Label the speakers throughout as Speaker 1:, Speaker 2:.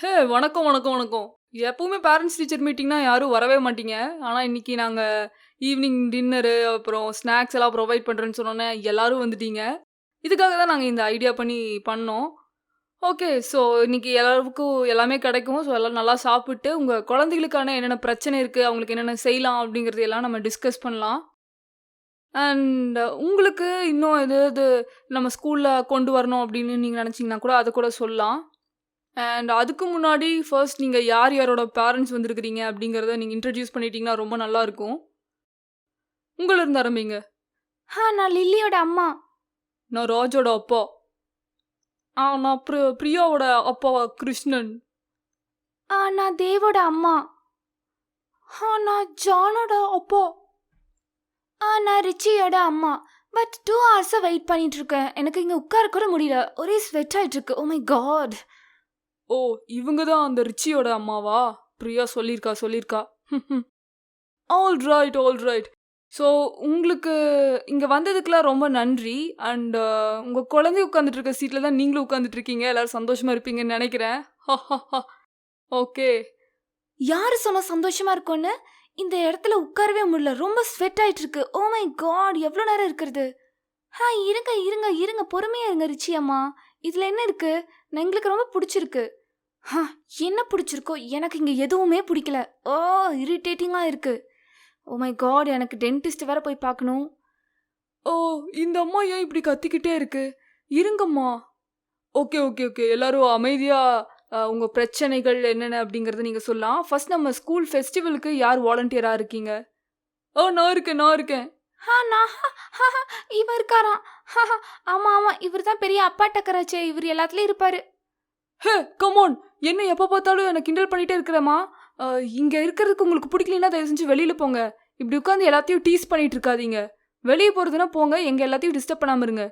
Speaker 1: ஹே! வணக்கம், வணக்கம், வணக்கம். எப்பவுமே பேரண்ட்ஸ் டீச்சர் மீட்டிங்னா யாரும் வரவே மாட்டீங்க. ஆனா, இன்னைக்கு நாங்க ஈவினிங் டின்னரு, அப்புறம் ஸ்நாக்ஸ் எல்லாம் ப்ரொவைட் பண்றேன்னு சொன்னோனே, எல்லாரும் வந்துட்டீங்க. இதுக்காக தான் நாங்க இந்த ஐடியா பண்ணோம். ஓகே. ஸோ, இன்னைக்கு எல்லாருக்கும் எல்லாமே கிடைக்கும். ஸோ, எல்லாரும் நல்லா சாப்பிட்டு, உங்க குழந்தைகளுக்கான என்னென்ன பிரச்சனை இருக்கு, அவங்களுக்கு என்னென்ன செய்யலாம் அப்படிங்கிறது எல்லாம் நம்ம டிஸ்கஸ் பண்ணலாம். அண்ட் உங்களுக்கு இன்னும் ஏதாவது நம்ம ஸ்கூல்ல கொண்டு வரணும் அப்படின்னு நீங்க நினைச்சீங்கன்னா கூட, அத கூட சொல்லலாம். அண்ட் அதுக்கு முன்னாடி ஃபர்ஸ்ட் நீங்க யார் யாரோட பேரண்ட்ஸ் வந்திருக்கிறீங்க அப்படிங்கிறத நீங்க இன்ட்ரடியூஸ் பண்ணிட்டீங்கன்னா ரொம்ப நல்லா இருக்கும். உங்கள இருந்து ஆரம்பிங்க.
Speaker 2: நான் லில்லியோட அம்மா.
Speaker 1: நான் ராஜோட அப்பா. நான் பிரியாவோட அப்பா கிருஷ்ணன்.
Speaker 2: நான் தேவோட அம்மா. நான் ஜானோட அப்பா. நான் ரிச்சியோட அம்மா. பட் 2 ஹவர்ஸா வெயிட் பண்ணிட்டு இருக்கேன். எனக்கு இங்க உட்கார கூட முடியல. ஒரே ஸ்வெட் ஆயிட்டு இருக்கு. Oh my God.
Speaker 1: ஓ, இவங்க தான் அந்த ரிச்சியோட அம்மாவா? பிரியா சொல்லியிருக்கா. All right, all right. So, உங்களுக்கு இங்க வந்ததுக்குலாம் ரொம்ப நன்றி. அண்ட் உங்க குழந்தை உட்காந்துட்டு இருக்க சீட்ல தான் நீங்களும் உட்காந்துட்டு இருக்கீங்க. எல்லாரும் சந்தோஷமா இருப்பீங்கன்னு நினைக்கிறேன். ஓகே.
Speaker 2: யாரு சொன்னா சந்தோஷமா இருக்கும்னு? இந்த இடத்துல உட்காரவே முடியல. ரொம்ப ஸ்வெட் ஆயிட்டு இருக்கு. Oh my God. எவ்வளோ நேரம் இருக்கிறது? இருங்க. பொறுமையா இருங்க ரிச்சி அம்மா. இதுல என்ன இருக்கு? எங்களுக்கு ரொம்ப பிடிச்சிருக்கு. என்ன பிடிச்சிருக்கோ? எனக்கு இங்க எதுவுமே பிடிக்கல. ஓ, இரிட்டேட்டிங்கா இருக்கு. Oh my God. எனக்கு டென்டிஸ்ட் வேற போய் பார்க்கணும்.
Speaker 1: ஓ, இந்த அம்மா ஏன் இப்படி கத்திக்கிட்டே இருக்கு? இருங்கம்மா. Okay, okay, okay. எல்லாரும் அமைதியா உங்க பிரச்சனைகள் என்னென்ன அப்படிங்கறத நீங்க சொல்லலாம். ஃபர்ஸ்ட் நம்ம ஸ்கூல் ஃபெஸ்டிவலுக்கு யார் வாலண்டியரா இருக்கீங்க? நான் இருக்கேன்.
Speaker 2: இவர் இருக்காராம். ஆமா. இவர் தான் பெரிய அப்பா டக்கராச்சே. இவர் எல்லாத்துலயும் இருப்பாரு.
Speaker 1: ஹே, கம் ஆன். என்ன எப்ப பார்த்தாலும் என்ன கிண்டல் பண்ணிட்டே இருக்கிறமா? இங்க இருக்கிறதுக்கு உங்களுக்கு பிடிக்கலனா தயவு செஞ்சு வெளியில போங்க. இப்படி உட்கார்ந்து எல்லாத்தையும் டீஸ் பண்ணிட்டு இருக்காதீங்க. வெளிய போறதுனா போங்க. எங்க எல்லாத்தையும் டிஸ்டர்ப் பண்ணாம இருங்க.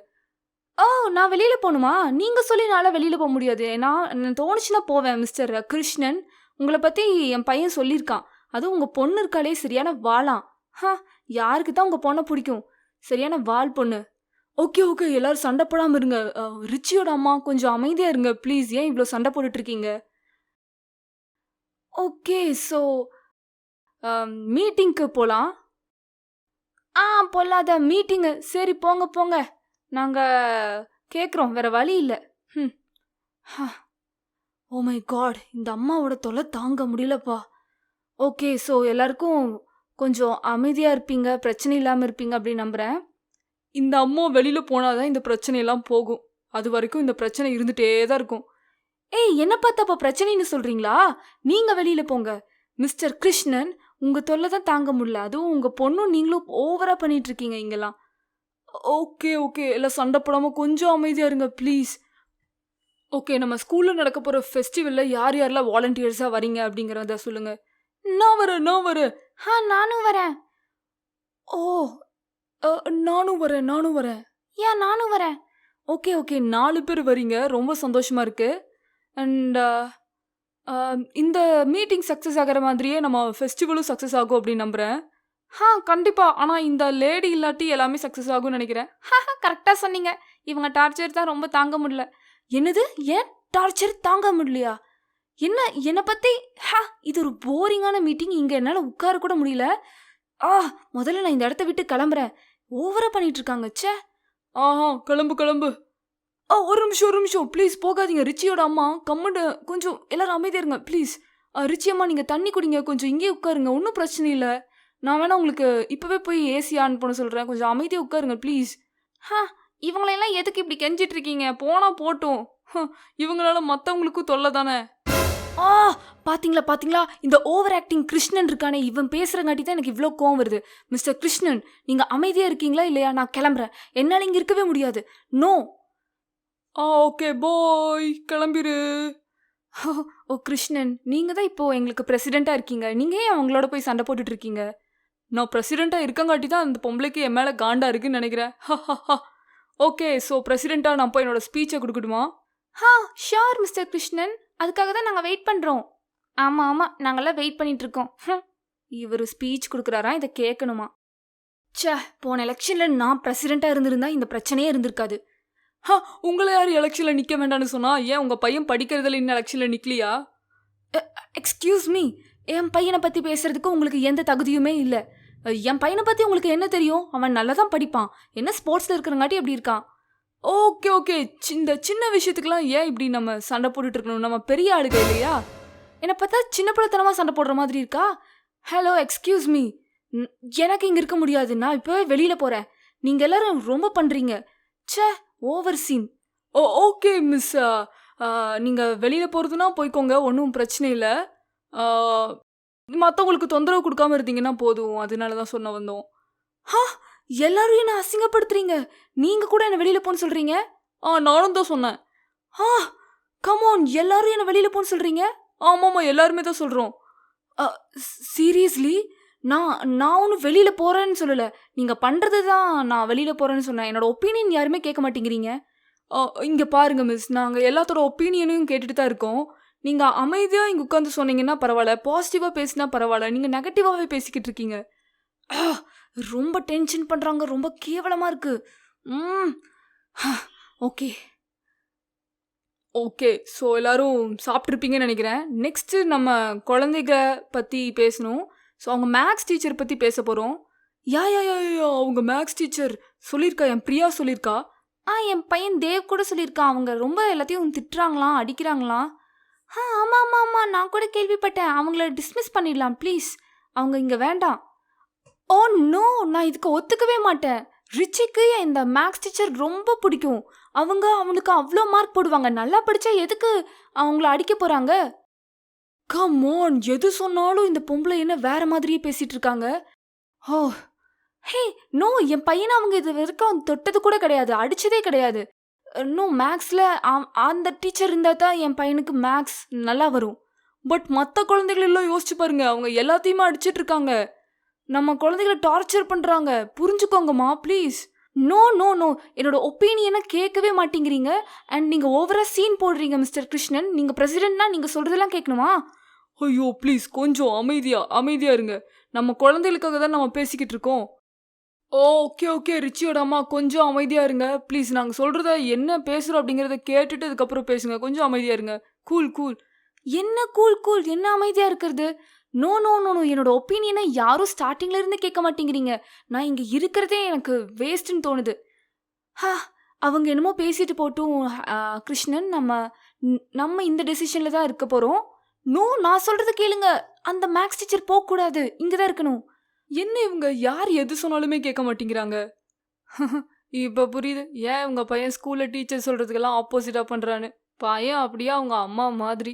Speaker 2: ஓ, நான் வெளியில போகணுமா? நீங்க சொல்லி என்னால வெளியில போக முடியாது. நான் தோணுச்சுன்னா போவேன் மிஸ்டர் கிருஷ்ணன். உங்களை பத்தி என் பையன் சொல்லியிருக்கான். அதுவும் உங்க பொண்ணு இருக்காளே சரியான வாளாம். யாருக்கு தான் உங்க பொண்ணை பிடிக்கும்? சரியான வால் பொண்ணு. Okay, okay. எல்லாரும் சண்டை போடாம இருங்க. ரிச்சியோட அம்மா கொஞ்சம் அமைதியா இருங்க ப்ளீஸ். ஏன் இவ்வளோ சண்டை போட்டுட்டு இருக்கீங்க? ஓகே. ஸோ மீட்டிங்க்கு போலாம். பொல்லாத மீட்டிங்கு. சரி போங்க. நாங்க கேட்குறோம். வேற வழி இல்லை. Oh my god. இந்த அம்மாவோட தொல்லை தாங்க முடியலப்பா. ஓகே. ஸோ எல்லாருக்கும் கொஞ்சம் அமைதியாக இருப்பீங்க, பிரச்சனை இல்லாமல் இருப்பீங்க அப்படின்னு நம்புகிறேன். இந்த அம்மா வெளியில போனாதான் இந்த பிரச்சனையெல்லாம் போகும். அது வரைக்கும் இந்த பிரச்சனை இருந்துட்டே தான் இருக்கும். ஏய், என்ன பார்த்து அப்போ பிரச்சனைன்னு சொல்றீங்களா? நீங்க வெளியில போங்க. மிஸ்டர் கிருஷ்ணன், உங்க தொல்லை தான் தாங்க முடியல. அதுவும் உங்க பொண்ணும் நீங்களும் ஓவரா பண்ணிட்டு இருக்கீங்க இங்கெல்லாம். Okay, okay. எல்லாம் சண்டை போடாம கொஞ்சம் அமைதியா இருங்க ப்ளீஸ். ஓகே. நம்ம ஸ்கூல்ல நடக்க போற ஃபெஸ்டிவல்ல யார் யாரெல்லாம் வாலண்டியர்ஸா வரீங்க அப்படிங்கறத சொல்லுங்க. நான் வரேன். நானும் வரேன். ஓ, நானும் வரேன். நானும் வரேன். ஓகே, 4 பேர் வரீங்க. ரொம்ப சந்தோஷமா இருக்கு. அண்ட் இந்த மீட்டிங் சக்ஸஸ் ஆகிற மாதிரியே நம்ம ஃபெஸ்டிவலும் சக்ஸஸ் ஆகும் அப்படின்னு நம்புகிறேன். கண்டிப்பா. ஆனால் இந்த லேடி இல்லாட்டி எல்லாமே சக்ஸஸ் ஆகும்னு நினைக்கிறேன். கரெக்டாக சொன்னீங்க. இவங்க டார்ச்சர் தான் ரொம்ப தாங்க முடியல. என்னது? ஏன் டார்ச்சர் தாங்க முடியலையா? என்னை பற்றி? இது ஒரு போரிங்கான மீட்டிங். இங்கே என்னால் உட்கார கூட முடியல. முதல்ல நான் இந்த இடத்த விட்டு கிளம்புறேன். ஓவரா பண்ணிட்டு இருக்காங்க. ச்சே. கிளம்பு. ஒரு நிமிஷம் ப்ளீஸ் போகாதீங்க. ரிச்சியோட அம்மா கம்முன்னு கொஞ்சம் எல்லாரும் அமைதியா இருங்க ப்ளீஸ். ரிச்சி அம்மா, நீங்கள் தண்ணி குடிங்க. கொஞ்சம் இங்கே உட்காருங்க. ஒன்றும் பிரச்சனை இல்லை. நான் வேணா உங்களுக்கு இப்போவே போய் ஏசி ஆன் பண்ண சொல்கிறேன். கொஞ்சம் அமைதியாக உட்காருங்க ப்ளீஸ். இவங்களெல்லாம் எதுக்கு இப்படி கெஞ்சிட்டு இருக்கீங்க? போனால் போட்டும். இவங்களால மற்றவங்களுக்கும் தொல்லை தானே. பாத்தீங்களா? இந்த ஓவர் ஆக்டிங் கிருஷ்ணன் இருக்கானே, இவன் பேசுறங்காட்டி தான் எனக்கு இவ்வளோ கோவம் வருது. மிஸ்டர் கிருஷ்ணன், நீங்க அமைதியா இருக்கீங்களா இல்லையா? நான் கிளம்புறேன். என்னால் இங்கே இருக்கவே முடியாது. நோ. Okay bye. கிளம்பிரு. ஓ கிருஷ்ணன், நீங்க தான் இப்போ எங்களுக்கு பிரசிடெண்டா இருக்கீங்க. நீங்க ஏன் அவங்களோட போய் சண்டை போட்டுட்டு இருக்கீங்க? நான் பிரசிடெண்டா இருக்கங்காட்டி தான் அந்த பொம்பளைக்கு என் மேல காண்டா இருக்குன்னு நினைக்கிறேன். ஓகே. ஸோ பிரசிடெண்டா நான் போய் என்னோட ஸ்பீச்சை கொடுக்கட்டுமா? Sure mister Krishnan. அதுக்காக தான் நாங்கள் வெயிட் பண்ணுறோம். ஆமாம், நாங்கள்லாம் வெயிட் பண்ணிட்டு இருக்கோம். இவர் ஸ்பீச் கொடுக்குறாரா? இதை கேட்கணுமா? போன எலெக்ஷனில் நான் பிரசிடெண்ட்டாக இருந்திருந்தா இந்த பிரச்சனையே இருந்திருக்காது. உங்களை யார் எலெக்ஷனில் நிற்க வேண்டாம்னு சொன்னா? ஏன் உங்கள் பையன் படிக்கிறதுல இன்னும் எலெக்ஷனில் நிற்கலையா? எக்ஸ்கியூஸ் மீ, என் பையனை பற்றி பேசுறதுக்கு உங்களுக்கு எந்த தகுதியுமே இல்லை. என் பையனை பற்றி உங்களுக்கு என்ன தெரியும்? அவன் நல்லா தான் படிப்பான். என்ன ஸ்போர்ட்ஸில் இருக்கிறங்காட்டி அப்படி இருக்கான்.
Speaker 1: ஓகே ஓகே, இந்த சின்ன விஷயத்துக்குலாம் ஏன் இப்படி நம்ம சண்டை போட்டுட்டு இருக்கணும்? நம்ம பெரிய ஆளுங்க இல்லையா?
Speaker 2: என்னை பார்த்தா சின்ன பிள்ளைத்தனமாக சண்டை போடுற மாதிரி இருக்கா? ஹலோ எக்ஸ்கியூஸ் மீ, எனக்கு இங்கே இருக்க முடியாது. நான் இப்போவே வெளியில் போகிறேன். நீங்கள் எல்லாரும் ரொம்ப பண்ணுறீங்க. ச்சே, ஓவர் சீன்.
Speaker 1: ஓகே மிஸ், நீங்கள் வெளியில் போகிறதுனா போய்க்கோங்க, ஒன்றும் பிரச்சனை இல்லை. மற்றவங்களுக்கு தொந்தரவு கொடுக்காம இருந்தீங்கன்னா போதும், அதனால தான் சொன்ன வந்தோம்.
Speaker 2: ஹா, எல்லாரும் என்ன அசிங்கப்படுத்துறீங்க. நீங்கள் கூட என்னை வெளியில் போன்னு சொல்கிறீங்க.
Speaker 1: நானும் தான் சொன்னேன்.
Speaker 2: கமோன், எல்லாரும் என்ன வெளியில் போன்னு சொல்கிறீங்க.
Speaker 1: ஆமாம்மா, எல்லாருமே தான் சொல்கிறோம்.
Speaker 2: சீரியஸ்லி, நான் ஒன்றும் வெளியில் போகிறேன்னு சொல்லலை. நீங்கள் பண்ணுறது தான் நான் வெளியில் போகிறேன்னு சொன்னேன். என்னோட ஒப்பீனியன் யாருமே கேட்க மாட்டேங்கிறீங்க.
Speaker 1: இங்கே பாருங்கள் மிஸ், நாங்கள் எல்லாத்தோட ஒப்பீனியனையும் கேட்டுட்டு தான் இருக்கோம். நீங்கள் அமைதியாக இங்கே உட்காந்து சொன்னீங்கன்னா பரவாயில்ல, பாசிட்டிவாக பேசினா பரவாயில்ல. நீங்கள் நெகட்டிவாகவே பேசிக்கிட்டு இருக்கீங்க.
Speaker 2: ரொம்ப டென்ஷன் பண்ணுறாங்க. ரொம்ப கேவலமாக இருக்கு. ஓகே
Speaker 1: ஓகே, ஸோ எல்லோரும் சாப்பிட்ருப்பீங்கன்னு நினைக்கிறேன். நெக்ஸ்ட்டு நம்ம குழந்தைங்க பற்றி பேசணும். ஸோ அவங்க மேக்ஸ் டீச்சர் பற்றி பேச போகிறோம். யா அவங்க மேக்ஸ் டீச்சர் சொல்லியிருக்கா, என் பிரியா சொல்லியிருக்கா.
Speaker 2: என் பையன் தேவ் கூட சொல்லியிருக்கான். அவங்க ரொம்ப எல்லாத்தையும் திட்டுறாங்களாம், அடிக்கிறாங்களாம். ஆமாம், நான் கூட கேள்விப்பட்டேன். அவங்கள டிஸ்மிஸ் பண்ணிடலாம் ப்ளீஸ். அவங்க இங்கே வேண்டாம். ஓ நோ, நான் இதுக்கு ஒத்துக்கவே மாட்டேன். ரிச்சிக்கு இந்த மேக்ஸ் டீச்சர் ரொம்ப பிடிக்கும். அவனுக்கு அவ்வளோ மார்க் போடுவாங்க. நல்லா படித்தா எதுக்கு அவங்கள அடிக்க போகிறாங்க?
Speaker 1: கம் ஆன், எது சொன்னாலும் இந்த பொம்பளை என்ன வேற மாதிரியே பேசிகிட்டு இருக்காங்க.
Speaker 2: ஹே நோ, என் பையனை அவங்க இது வரைக்கும் தொட்டது கூட கிடையாது, அடித்ததே கிடையாது. நோ, மேக்ஸில் அந்த டீச்சர் இருந்தால் தான் என் பையனுக்கு மேக்ஸ் நல்லா வரும்.
Speaker 1: பட் மற்ற குழந்தைகளெல்லாம் யோசிச்சு பாருங்க, அவங்க எல்லாத்தையுமே அடிச்சிட்டு இருக்காங்க.
Speaker 2: நம்ம குழந்தைகளை டார்ச்சர் பண்ணுறாங்க. புரிஞ்சுக்கோங்கம்மா ப்ளீஸ். நோ, என்னோட ஒப்பீனியனை கேட்கவே மாட்டேங்கிறீங்க. அண்ட் நீங்கள் ஓவராக சீன் போடுறீங்க மிஸ்டர் கிருஷ்ணன். நீங்கள் பிரசிடென்ட்னா நீங்கள் சொல்கிறதெல்லாம் கேட்கணுமா?
Speaker 1: ஐயோ ப்ளீஸ், கொஞ்சம் அமைதியாக இருங்க. நம்ம குழந்தைகளுக்காக தான் நம்ம பேசிக்கிட்டு இருக்கோம். ஓகே ரிச்சியோட அம்மா, கொஞ்சம் அமைதியாக இருங்க ப்ளீஸ். நாங்கள் சொல்கிறத என்ன பேசுகிறோம் அப்படிங்கிறத கேட்டுட்டு அதுக்கப்புறம் பேசுங்க. கொஞ்சம் அமைதியாக இருங்க. கூல்.
Speaker 2: என்ன கூல், என்ன அமைதியாக இருக்கிறது? நோ, என்னோட ஒப்பீனியனை யாரும் ஸ்டார்டிங்லேருந்து கேட்க மாட்டேங்கிறீங்க. நான் இங்கே இருக்கிறதே எனக்கு வேஸ்ட்டுன்னு தோணுது. அவங்க என்னமோ பேசிட்டு போட்டும். கிருஷ்ணன், நம்ம இந்த டெசிஷனில் தான் இருக்க போகிறோம். நோ, நான் சொல்கிறத கேளுங்க. அந்த மேக்ஸ் டீச்சர் போகக்கூடாது, இங்கே தான் இருக்கணும்.
Speaker 1: என்ன இவங்க யார் எது சொன்னாலுமே கேட்க மாட்டேங்கிறாங்க. இப்போ புரியுது ஏன் உங்கள் பையன் ஸ்கூலில் டீச்சர் சொல்கிறதுக்கெல்லாம் ஆப்போசிட்டாக பண்ணுறான்னு. பையன் அப்படியே அவங்க அம்மா மாதிரி.